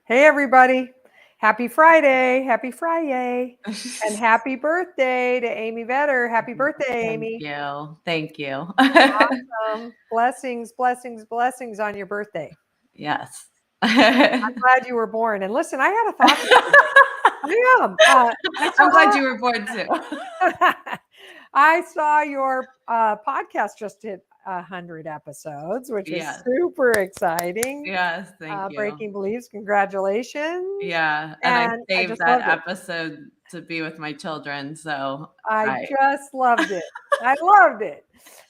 Hey, everybody. Happy Friday. Happy Friday. And happy birthday to Amy Vetter. Happy birthday, Thank Amy. you. Thank you. Blessings, blessings, blessings on your birthday. Yes. I'm glad you were born. And listen, I had a thought the other day. I am. I I'm glad saw you were born too. I saw your podcast just hit 100 episodes, which is Yes. super exciting. Yes. Thank you. Breaking Beliefs, congratulations. Yeah. And I And I saved just that loved it. episode to be with my children. So I I, just loved it. I loved it.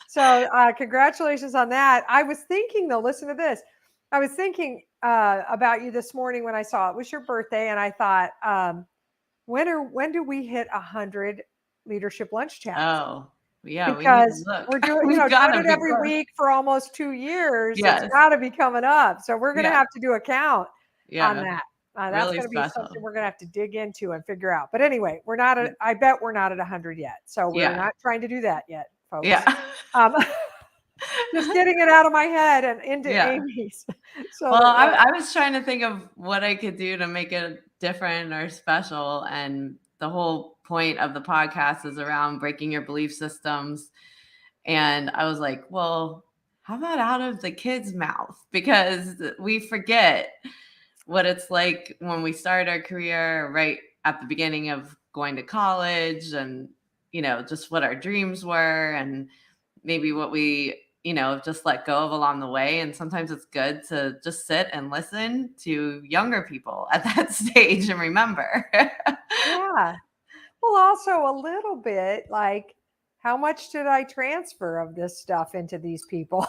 So, congratulations on that. I was thinking, though, listen to this. I was thinking about you this morning when I saw it was your birthday, and I thought, when do we hit 100 leadership lunch chats? oh, yeah, we need to Because look. we're doing, We've got doing to it be every close. week for almost 2 years. It's Yes. got to be coming up. So we're going to Yeah. have to do a count on Yeah. that. That's Really going to be special. something we're going to have to dig into and figure out. But anyway, we're not. I bet we're not at 100 yet. So we're Yeah. not trying to do that yet, folks. Yeah. Um, just getting it out of my head and into Yeah. Amy's. So Well, that I was trying to think of what I could do to make it different or special. And the whole point of the podcast is around breaking your belief systems. And I was like, well, how about out of the kids' mouth? Because we forget what it's like when we start our career right at the beginning of going to college and, just what our dreams were and maybe what we just let go of along the way. And sometimes it's good to just sit and listen to younger people at that stage and remember. yeah. Well, also a little bit like, how much did I transfer of this stuff into these people?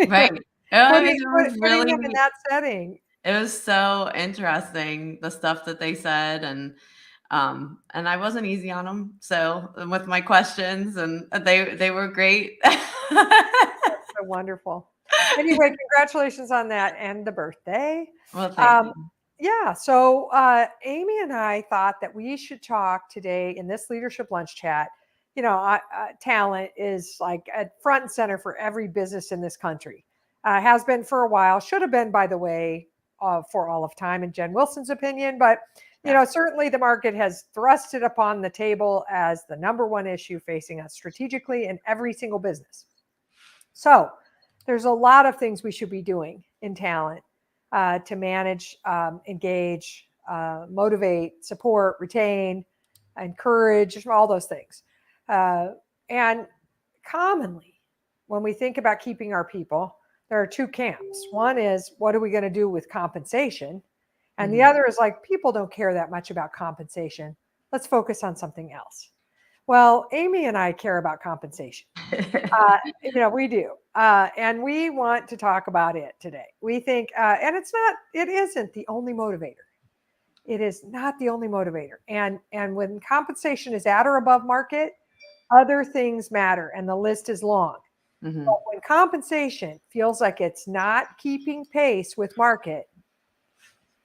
Right. Oh, putting it was putting them in really that setting. it was so interesting, the stuff that they said. And I wasn't easy on them, so with my questions, and they were great. So wonderful. Anyway, congratulations on that and the birthday. Well, thank Um, you. yeah, so Amy and I thought that we should talk today in this leadership lunch chat. Talent is like at front and center for every business in this country. Has been for a while, should have been, by the way, for all of time, in Jen Wilson's opinion. But Yeah. certainly the market has thrust it upon the table as the number one issue facing us strategically in every single business. So there's a lot of things we should be doing in talent to manage, engage, motivate, support, retain, encourage, all those things. And commonly, when we think about keeping our people, there are two camps. One is, what are we going to do with compensation? And the other is like, people don't care that much about compensation. Let's focus on something else. Well, Amy and I care about compensation. We do. And we want to talk about it today. We think, and it isn't the only motivator. It is not the only motivator. And when compensation is at or above market, other things matter, and the list is long. Mhm. But when compensation feels like it's not keeping pace with market,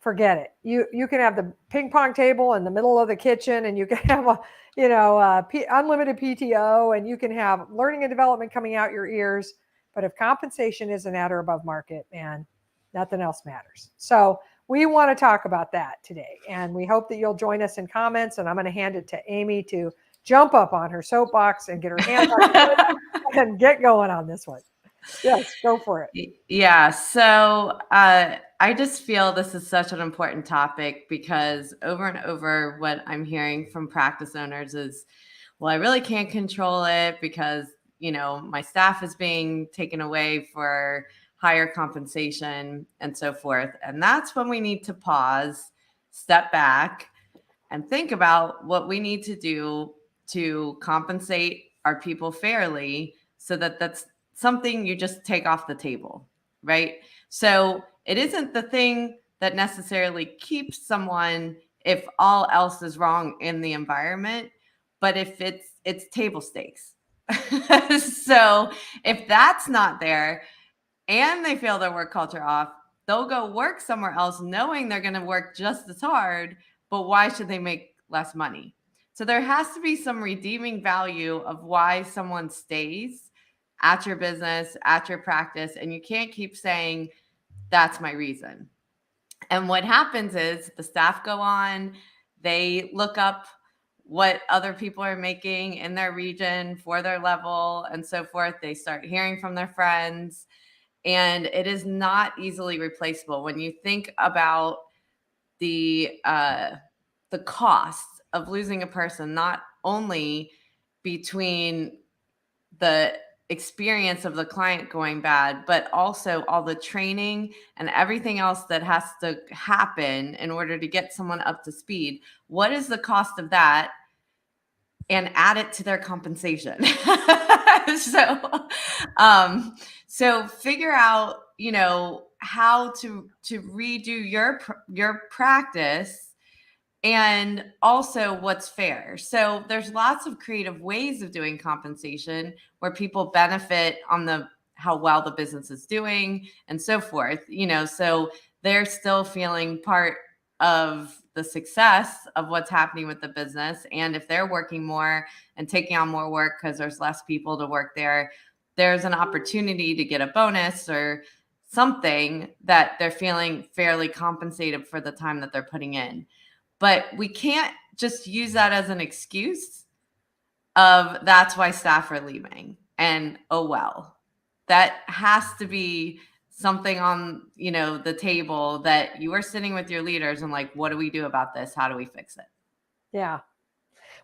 forget it. You can have the ping pong table in the middle of the kitchen, and you can have unlimited PTO, and you can have learning and development coming out your ears. But if compensation isn't at or above market, man, nothing else matters. So we want to talk about that today, and we hope that you'll join us in comments. And I'm going to hand it to Amy to jump up on her soapbox and get her hands on it and get going on this one. Yes, go for it. Yeah. So I just feel this is such an important topic because over and over, what I'm hearing from practice owners is, well, I really can't control it because, my staff is being taken away for higher compensation and so forth. And that's when we need to pause, step back, and think about what we need to do to compensate our people fairly so that that's something you just take off the table, right? So it isn't the thing that necessarily keeps someone if all else is wrong in the environment, but if it's table stakes. So if that's not there and they feel their work culture off, they'll go work somewhere else knowing they're going to work just as hard, but why should they make less money? So there has to be some redeeming value of why someone stays at your business, at your practice, and you can't keep saying, that's my reason. And what happens is the staff go on, they look up what other people are making in their region for their level and so forth. They start hearing from their friends, and it is not easily replaceable. When you think about the cost of losing a person, not only between the experience of the client going bad, but also all the training and everything else that has to happen in order to get someone up to speed. What is the cost of that? And add it to their compensation. so, so figure out, how to redo your practice, and also what's fair. So there's lots of creative ways of doing compensation where people benefit on how well the business is doing and so forth, so they're still feeling part of the success of what's happening with the business. And if they're working more and taking on more work because there's less people to work there, there's an opportunity to get a bonus or something that they're feeling fairly compensated for the time that they're putting in. But we can't just use that as an excuse of that's why staff are leaving. And oh, well, that has to be something on, the table that you are sitting with your leaders and like, what do we do about this? How do we fix it? Yeah.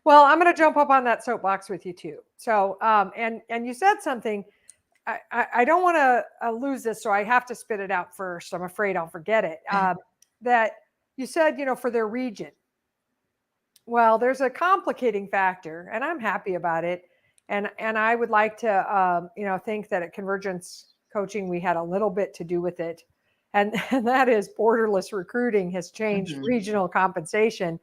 Well, I'm going to jump up on that soapbox with you too. So, and you said something, I don't want to lose this, so I have to spit it out first. I'm afraid I'll forget it. That you said, for their region. Well, there's a complicating factor, and I'm happy about it. And I would like to, think that at Convergence Coaching, we had a little bit to do with it. And that is Borderless recruiting has changed regional compensation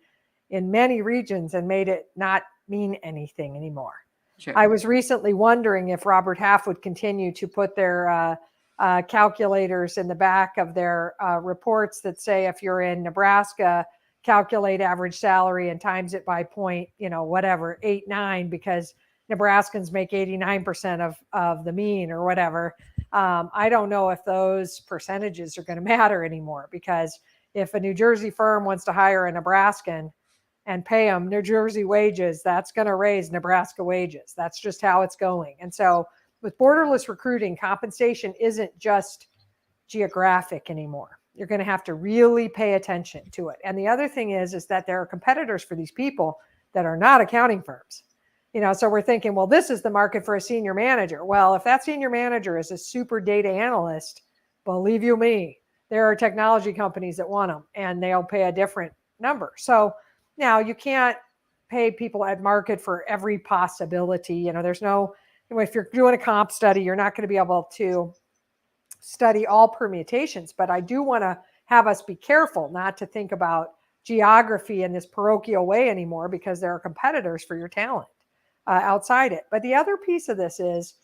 in many regions and made it not mean anything anymore. Sure. I was recently wondering if Robert Half would continue to put their calculators in the back of their reports that say, if you're in Nebraska, calculate average salary and times it by point, 8, 9, because Nebraskans make 89% of the mean or whatever. I don't know if those percentages are going to matter anymore, because if a New Jersey firm wants to hire a Nebraskan and pay them New Jersey wages, that's going to raise Nebraska wages. That's just how it's going. And so with Borderless recruiting, compensation isn't just geographic anymore. You're going to have to really pay attention to it. And the other thing is that there are competitors for these people that are not accounting firms. So we're thinking, well, this is the market for a senior manager. Well, if that senior manager is a super data analyst, believe you me, there are technology companies that want them, and they'll pay a different number. So now you can't pay people at market for every possibility. There's no, if you're doing a comp study, you're not going to be able to study all permutations. But I do want to have us be careful not to think about geography in this parochial way anymore, because there are competitors for your talent outside it. But the other piece of this is,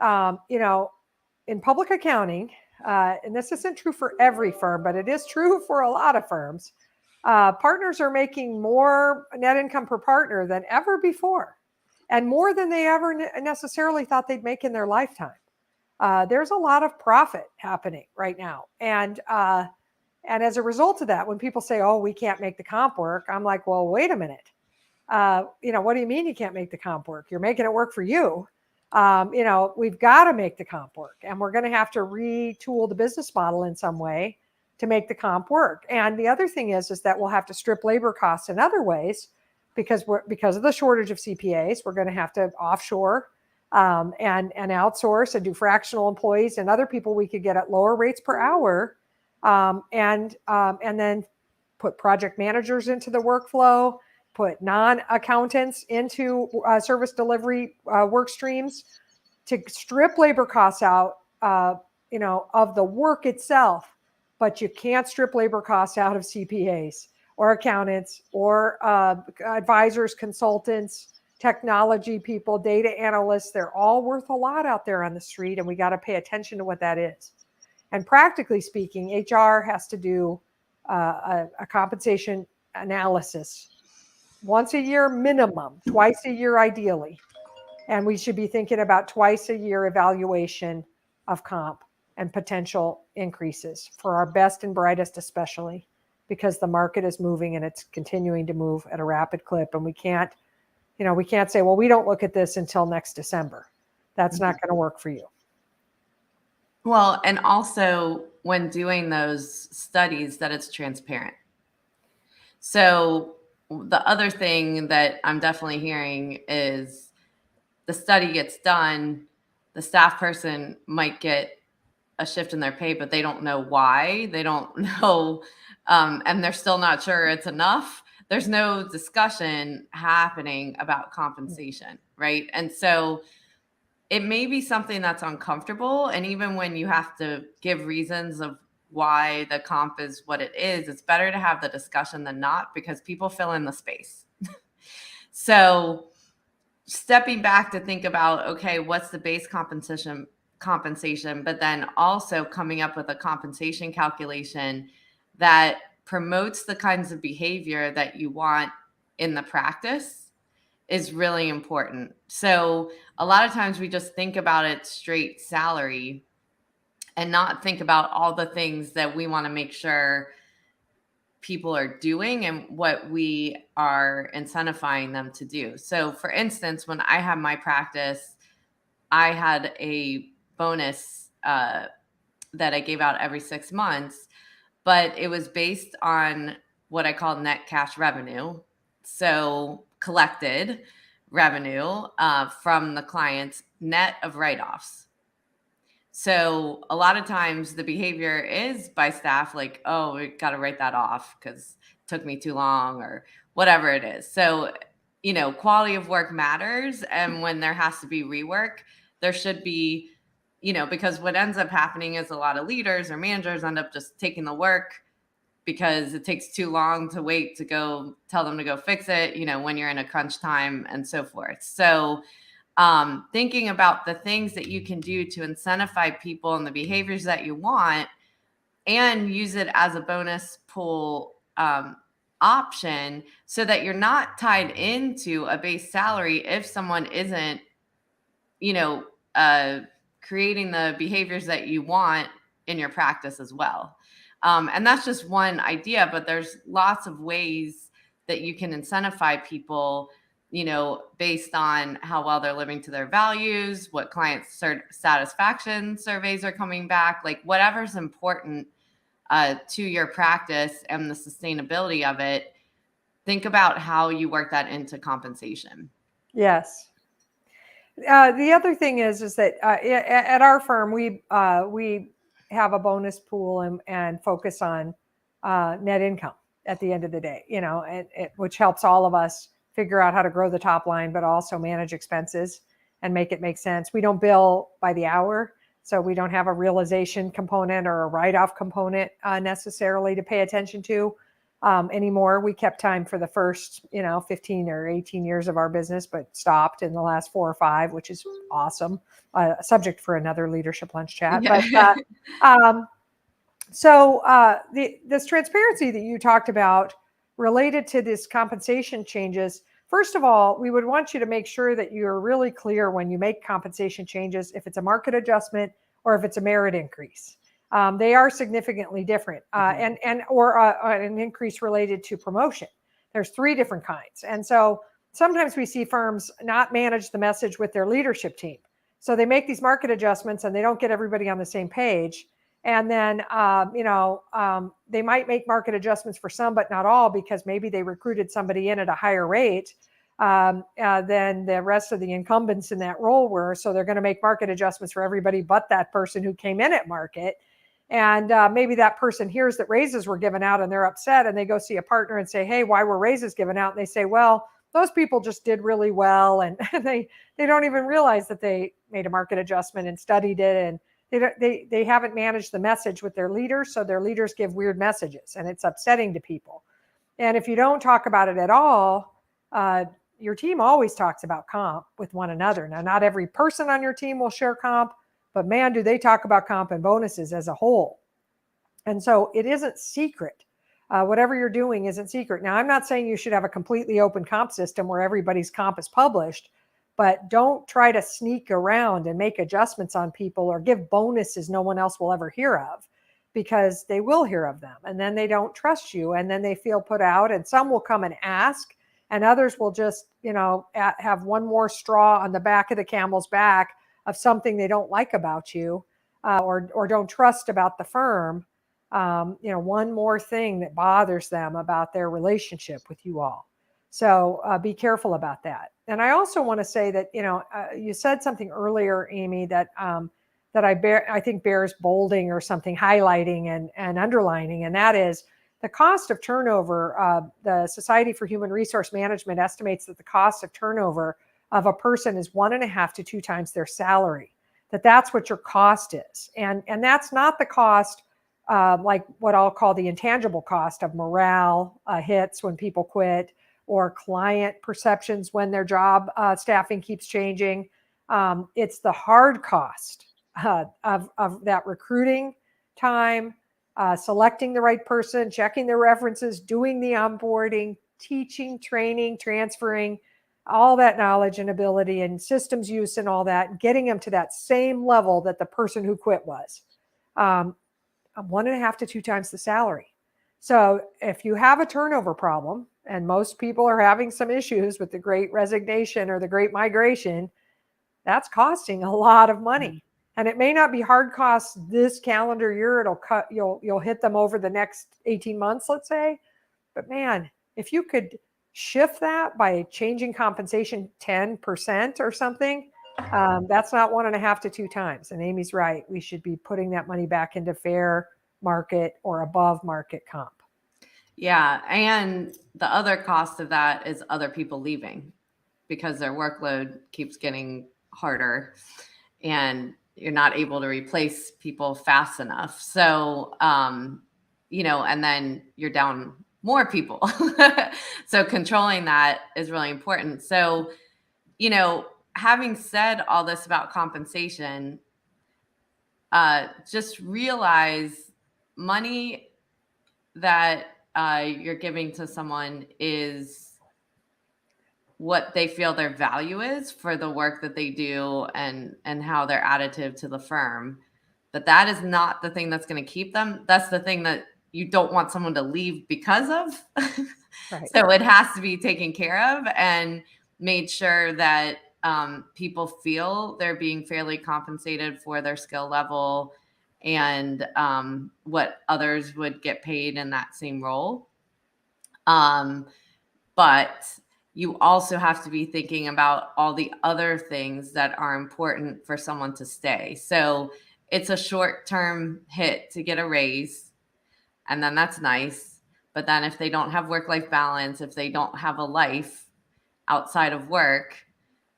in public accounting, and this isn't true for every firm, but it is true for a lot of firms, partners are making more net income per partner than ever before, and more than they ever necessarily thought they'd make in their lifetime. There's a lot of profit happening right now. And as a result of that, when people say, oh, we can't make the comp work, I'm like, well, wait a minute. What do you mean you can't make the comp work? You're making it work for you. We've got to make the comp work, and we're going to have to retool the business model in some way to make the comp work. And the other thing is that we'll have to strip labor costs in other ways, because of the shortage of CPAs. We're going to have to offshore and outsource and do fractional employees and other people we could get at lower rates per hour, and then put project managers into the workflow, put non-accountants into service delivery work streams to strip labor costs out, of the work itself. But you can't strip labor costs out of CPAs or accountants or advisors, consultants, technology people, data analysts. They're all worth a lot out there on the street, and we got to pay attention to what that is. And practically speaking, HR has to do a compensation analysis once a year minimum, twice a year ideally. And we should be thinking about twice a year evaluation of comp and potential increases for our best and brightest, especially because the market is moving and it's continuing to move at a rapid clip. And we can't say, well, we don't look at this until next December. That's not going to work for you. Well, and also when doing those studies, that it's transparent. So the other thing that I'm definitely hearing is the study gets done, the staff person might get a shift in their pay, but they don't know why. They don't know, and they're still not sure it's enough. There's no discussion happening about compensation, right? And so it may be something that's uncomfortable. And even when you have to give reasons of why the comp is what it is, it's better to have the discussion than not, because people fill in the space. So stepping back to think about, okay, what's the base compensation, but then also coming up with a compensation calculation that promotes the kinds of behavior that you want in the practice is really important. So a lot of times we just think about it straight salary and not think about all the things that we want to make sure people are doing and what we are incentivizing them to do. So for instance, when I had my practice, I had a bonus that I gave out every 6 months, but it was based on what I call net cash revenue. So collected revenue from the clients, net of write-offs. So a lot of times the behavior is by staff like, oh, we got to write that off because it took me too long or whatever it is. So, quality of work matters. And when there has to be rework, there should be, because what ends up happening is a lot of leaders or managers end up just taking the work because it takes too long to wait to go tell them to go fix it, when you're in a crunch time and so forth. So thinking about the things that you can do to incentivize people and the behaviors that you want and use it as a bonus pool option so that you're not tied into a base salary if someone isn't, creating the behaviors that you want in your practice as well. And that's just one idea, but there's lots of ways that you can incentivize people, based on how well they're living to their values, what client satisfaction surveys are coming back, like whatever's important to your practice and the sustainability of it. Think about how you work that into compensation. Yes. The other thing is that at our firm, we have a bonus pool and focus on net income at the end of the day, which helps all of us figure out how to grow the top line, but also manage expenses and make it make sense. We don't bill by the hour, so we don't have a realization component or a write-off component necessarily to pay attention to anymore. We kept time for the first, 15 or 18 years of our business, but stopped in the last 4 or 5, which is awesome. Subject for another leadership lunch chat. Yeah. But this transparency that you talked about related to this compensation changes, first of all, we would want you to make sure that you're really clear when you make compensation changes, if it's a market adjustment or if it's a merit increase. They are significantly different, or an increase related to promotion. There's 3 different kinds. And so sometimes we see firms not manage the message with their leadership team. So they make these market adjustments and they don't get everybody on the same page. And then, they might make market adjustments for some, but not all, because maybe they recruited somebody in at a higher rate than the rest of the incumbents in that role were. So they're going to make market adjustments for everybody but that person who came in at market. And maybe that person hears that raises were given out and they're upset, and they go see a partner and say, hey, why were raises given out? And they say, well, those people just did really well. And they don't even realize that they made a market adjustment and studied it. And they haven't managed the message with their leaders. So their leaders give weird messages and it's upsetting to people. And if you don't talk about it at all, your team always talks about comp with one another. Now, not every person on your team will share comp, but man, do they talk about comp and bonuses as a whole. And so it isn't secret. Whatever you're doing isn't secret. Now, I'm not saying you should have a completely open comp system where everybody's comp is published, but don't try to sneak around and make adjustments on people or give bonuses no one else will ever hear of, because they will hear of them and then they don't trust you and then they feel put out, and some will come and ask and others will just, have one more straw on the back of the camel's back of something they don't like about you, or don't trust about the firm. One more thing that bothers them about their relationship with you all. So be careful about that. And I also want to say that, you said something earlier, Amy, that I think bears bolding or something, highlighting and underlining, and that is the cost of turnover. The Society for Human Resource Management estimates that the cost of turnover of a person is 1.5 to 2 times their salary. That's what your cost is, and that's not the cost, like what I'll call the intangible cost of morale hits when people quit, or client perceptions when their job staffing keeps changing. It's the hard cost of that recruiting time, selecting the right person, checking their references, doing the onboarding, teaching, training, transferring all that knowledge and ability and systems use and all that, getting them to that same level that the person who quit was. 1.5 to 2 times the salary. So if you have a turnover problem, and most people are having some issues with the great resignation or the great migration, that's costing a lot of money. And it may not be hard costs this calendar year. It'll cut, you'll hit them over the next 18 months, let's say. But man, if you could shift that by changing compensation 10% or something, that's not 1.5 to 2 times. And Amy's right. We should be putting that money back into fair market or above market comp. Yeah. And the other cost of that is other people leaving because their workload keeps getting harder and you're not able to replace people fast enough. So, and then you're down more people. So controlling that is really important. So, having said all this about compensation, just realize money that you're giving to someone is what they feel their value is for the work that they do and how they're additive to the firm. But that is not the thing that's going to keep them. That's the thing that you don't want someone to leave because of. Right. So it has to be taken care of and made sure that people feel they're being fairly compensated for their skill level and what others would get paid in that same role. But you also have to be thinking about all the other things that are important for someone to stay. So it's a short-term hit to get a raise, and then that's nice. But then if they don't have work-life balance, if they don't have a life outside of work,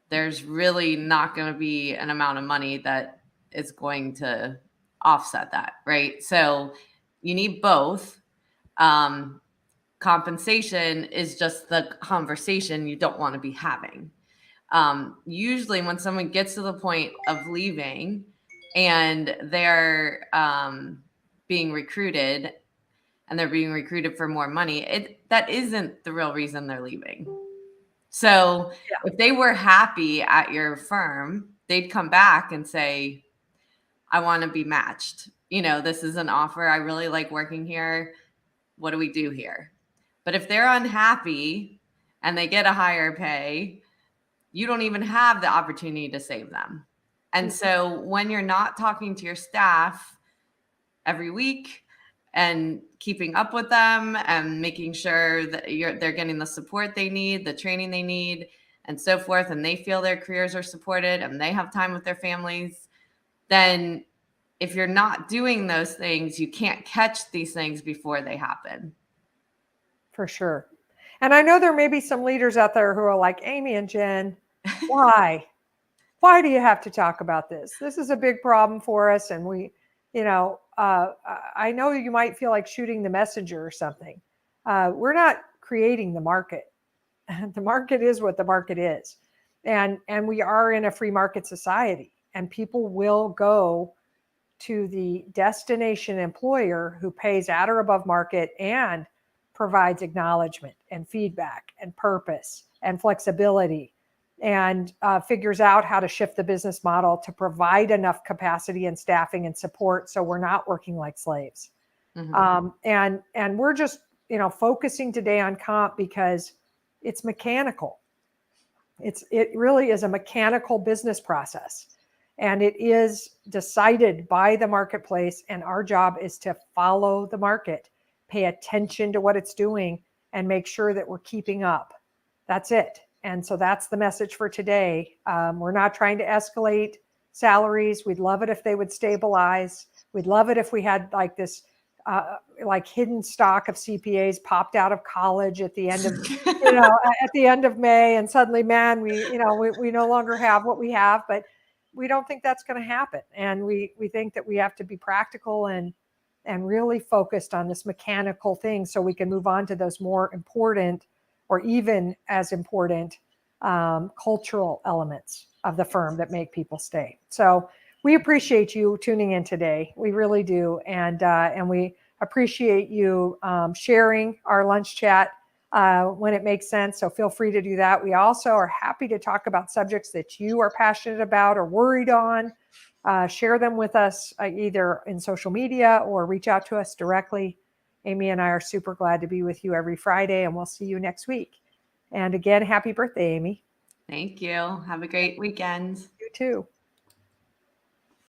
there's really not going to be an amount of money that is going to offset that, right? So you need both. Compensation is just the conversation you don't want to be having. Usually when someone gets to the point of leaving and they're being recruited and they're being recruited for more money, that isn't the real reason they're leaving. So if they were happy at your firm, they'd come back and say, I want to be matched. This is an offer. I really like working here. What do we do here? But if they're unhappy and they get a higher pay, you don't even have the opportunity to save them. And so when you're not talking to your staff every week and keeping up with them and making sure that they're getting the support they need, the training they need, and so forth, and they feel their careers are supported and they have time with their families, then if you're not doing those things, you can't catch these things before they happen. For sure. And I know there may be some leaders out there who are like, Amy and Jen, why? Why do you have to talk about this? This is a big problem for us. And we, I know you might feel like shooting the messenger or something. We're not creating the market. The market is what the market is. And we are in a free market society, and people will go to the destination employer who pays at or above market and provides acknowledgement and feedback and purpose and flexibility and figures out how to shift the business model to provide enough capacity and staffing and support so we're not working like slaves. And we're just, focusing today on comp because it's mechanical. It really is a mechanical business process, and it is decided by the marketplace. And our job is to follow the market, pay attention to what it's doing, and make sure that we're keeping up. That's it. And so that's the message for today. We're not trying to escalate salaries. We'd love it if they would stabilize. We'd love it if we had like this like hidden stock of CPAs popped out of college at the end of at the end of May, and suddenly, man, we no longer have what we have. But we don't think that's going to happen, and we think that we have to be practical and really focused on this mechanical thing so we can move on to those more important, or even as important, cultural elements of the firm that make people stay. So we appreciate you tuning in today. We really do. And we appreciate you sharing our lunch chat when it makes sense. So feel free to do that. We also are happy to talk about subjects that you are passionate about or worried on. Share them with us either in social media or reach out to us directly. Amy and I are super glad to be with you every Friday, and we'll see you next week. And again, happy birthday, Amy. Thank you. Have a great weekend. You too.